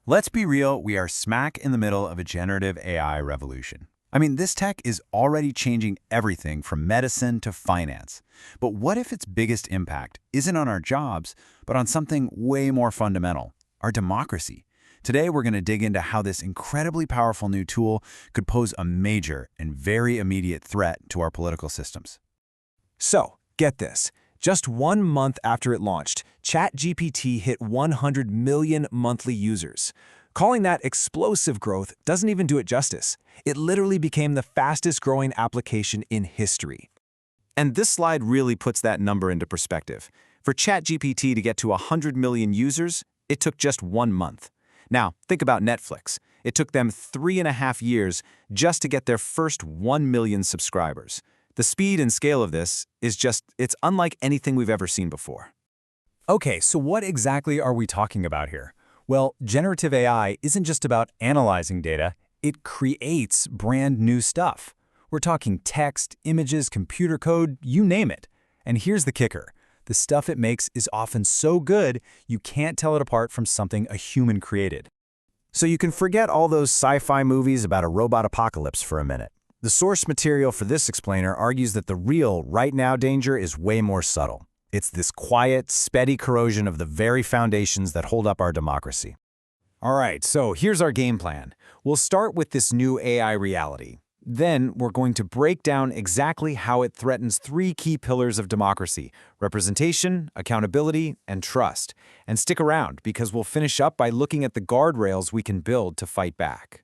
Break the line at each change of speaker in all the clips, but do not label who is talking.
Let's be real, we are smack in the middle of a generative AI revolution. I mean, this tech is already changing everything from medicine to finance. But what if its biggest impact isn't on our jobs, but on something way more fundamental, our democracy? Today, we're going to dig into how this incredibly powerful new tool could pose a major and very immediate threat to our political systems.
So, get this. Just 1 month after it launched, ChatGPT hit 100 million monthly users. Calling that explosive growth doesn't even do it justice. It literally became the fastest-growing application in history. And this slide really puts that number into perspective. For ChatGPT to get to 100 million users, it took just 1 month. Now, think about Netflix. It took them 3.5 years just to get their first 1 million subscribers. The speed and scale of this is it's unlike anything we've ever seen before.
Okay, so what exactly are we talking about here? Well, generative AI isn't just about analyzing data, it creates brand new stuff. We're talking text, images, computer code, you name it. And here's the kicker. The stuff it makes is often so good, you can't tell it apart from something a human created.
So you can forget all those sci-fi movies about a robot apocalypse for a minute. The source material for this explainer argues that the real, right-now danger is way more subtle. It's this quiet, steady corrosion of the very foundations that hold up our democracy.
All right, so here's our game plan. We'll start with this new AI reality. Then we're going to break down exactly how it threatens 3 key pillars of democracy: representation, accountability, and trust. And stick around, because we'll finish up by looking at the guardrails we can build to fight back.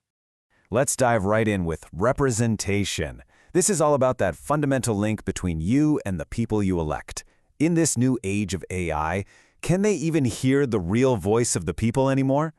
Let's dive right in with representation. This is all about that fundamental link between you and the people you elect. In this new age of AI, can they even hear the real voice of the people anymore?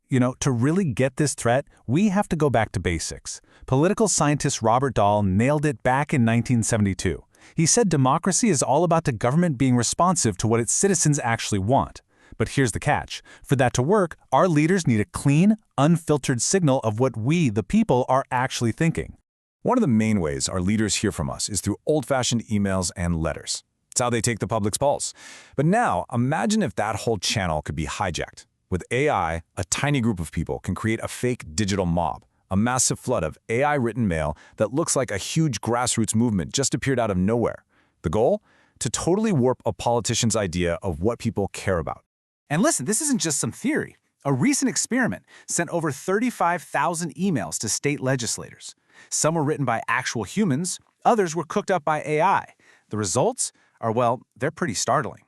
You know, to really get this threat, we have to go back to basics. Political scientist Robert Dahl nailed it back in 1972. He said democracy is all about the government being responsive to what its citizens actually want. But here's the catch. For that to work, our leaders need a clean, unfiltered signal of what we, the people, are actually thinking.
One of the main ways our leaders hear from us is through old-fashioned emails and letters. It's how they take the public's pulse. But now, imagine if that whole channel could be hijacked. With AI, a tiny group of people can create a fake digital mob, a massive flood of AI-written mail that looks like a huge grassroots movement just appeared out of nowhere. The goal? To totally warp a politician's idea of what people care about.
And listen, this isn't just some theory. A recent experiment sent over 35,000 emails to state legislators. Some were written by actual humans, others were cooked up by AI. The results are, well, they're pretty startling.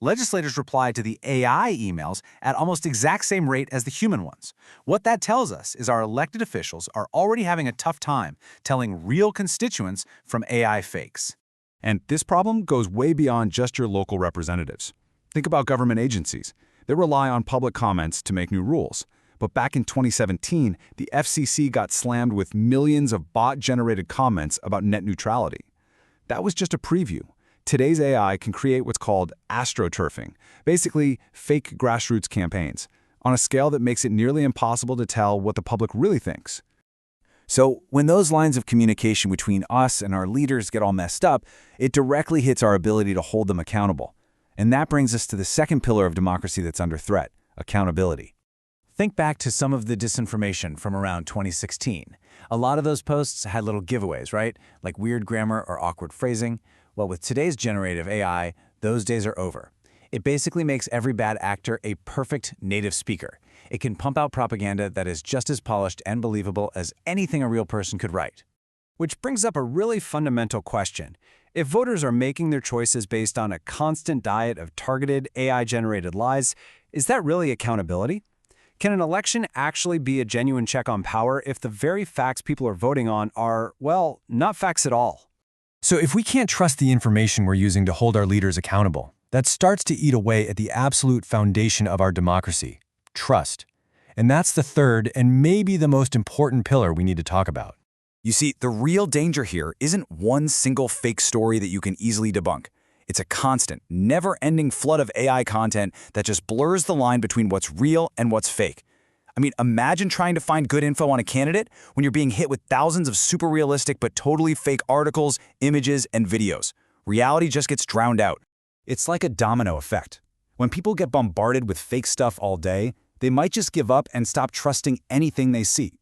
Legislators replied to the AI emails at almost exact same rate as the human ones. What that tells us is our elected officials are already having a tough time telling real constituents from AI fakes.
And this problem goes way beyond just your local representatives. Think about government agencies. They rely on public comments to make new rules. But back in 2017, the FCC got slammed with millions of bot-generated comments about net neutrality. That was just a preview. Today's AI can create what's called astroturfing, basically fake grassroots campaigns, on a scale that makes it nearly impossible to tell what the public really thinks.
So when those lines of communication between us and our leaders get all messed up, it directly hits our ability to hold them accountable. And that brings us to the second pillar of democracy that's under threat: accountability.
Think back to some of the disinformation from around 2016. A lot of those posts had little giveaways, right? Like weird grammar or awkward phrasing. Well, with today's generative AI, those days are over. It basically makes every bad actor a perfect native speaker. It can pump out propaganda that is just as polished and believable as anything a real person could write.
Which brings up a really fundamental question. If voters are making their choices based on a constant diet of targeted AI-generated lies, is that really accountability? Can an election actually be a genuine check on power if the very facts people are voting on are, well, not facts at all?
So if we can't trust the information we're using to hold our leaders accountable, that starts to eat away at the absolute foundation of our democracy: trust. And that's the third and maybe the most important pillar we need to talk about.
You see, the real danger here isn't one single fake story that you can easily debunk. It's a constant, never-ending flood of AI content that just blurs the line between what's real and what's fake. I mean, imagine trying to find good info on a candidate when you're being hit with thousands of super realistic but totally fake articles, images, and videos. Reality just gets drowned out. It's like a domino effect. When people get bombarded with fake stuff all day,
they might just give up and stop trusting anything they see.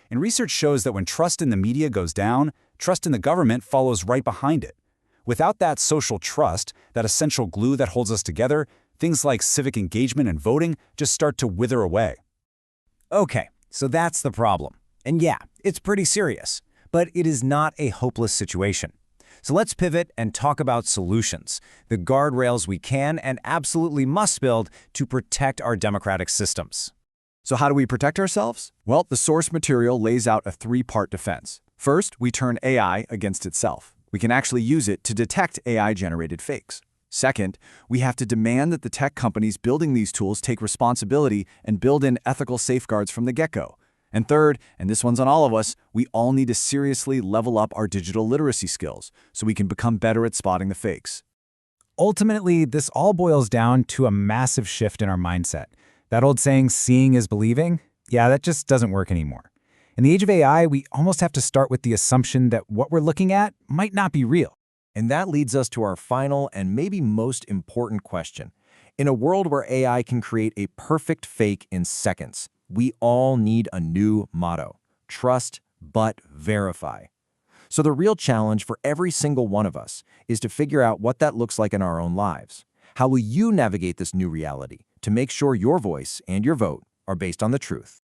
And research shows that when trust in the media goes down, trust in the government follows right behind it. Without that social trust, that essential glue that holds us together, things like civic engagement and voting just start to wither away.
Okay, so that's the problem. And yeah, it's pretty serious, but it is not a hopeless situation. So let's pivot and talk about solutions, the guardrails we can and absolutely must build to protect our democratic systems.
So how do we protect ourselves? Well, the source material lays out a three-part defense. First, we turn AI against itself. We can actually use it to detect AI-generated fakes. Second, we have to demand that the tech companies building these tools take responsibility and build in ethical safeguards from the get-go. And third, and this one's on all of us, we all need to seriously level up our digital literacy skills so we can become better at spotting the fakes.
Ultimately, this all boils down to a massive shift in our mindset. That old saying, seeing is believing, yeah, that just doesn't work anymore. In the age of AI, we almost have to start with the assumption that what we're looking at might not be real.
And that leads us to our final and maybe most important question. In a world where AI can create a perfect fake in seconds, we all need a new motto: trust but verify. So the real challenge for every single one of us is to figure out what that looks like in our own lives. How will you navigate this new reality to make sure your voice and your vote are based on the truth?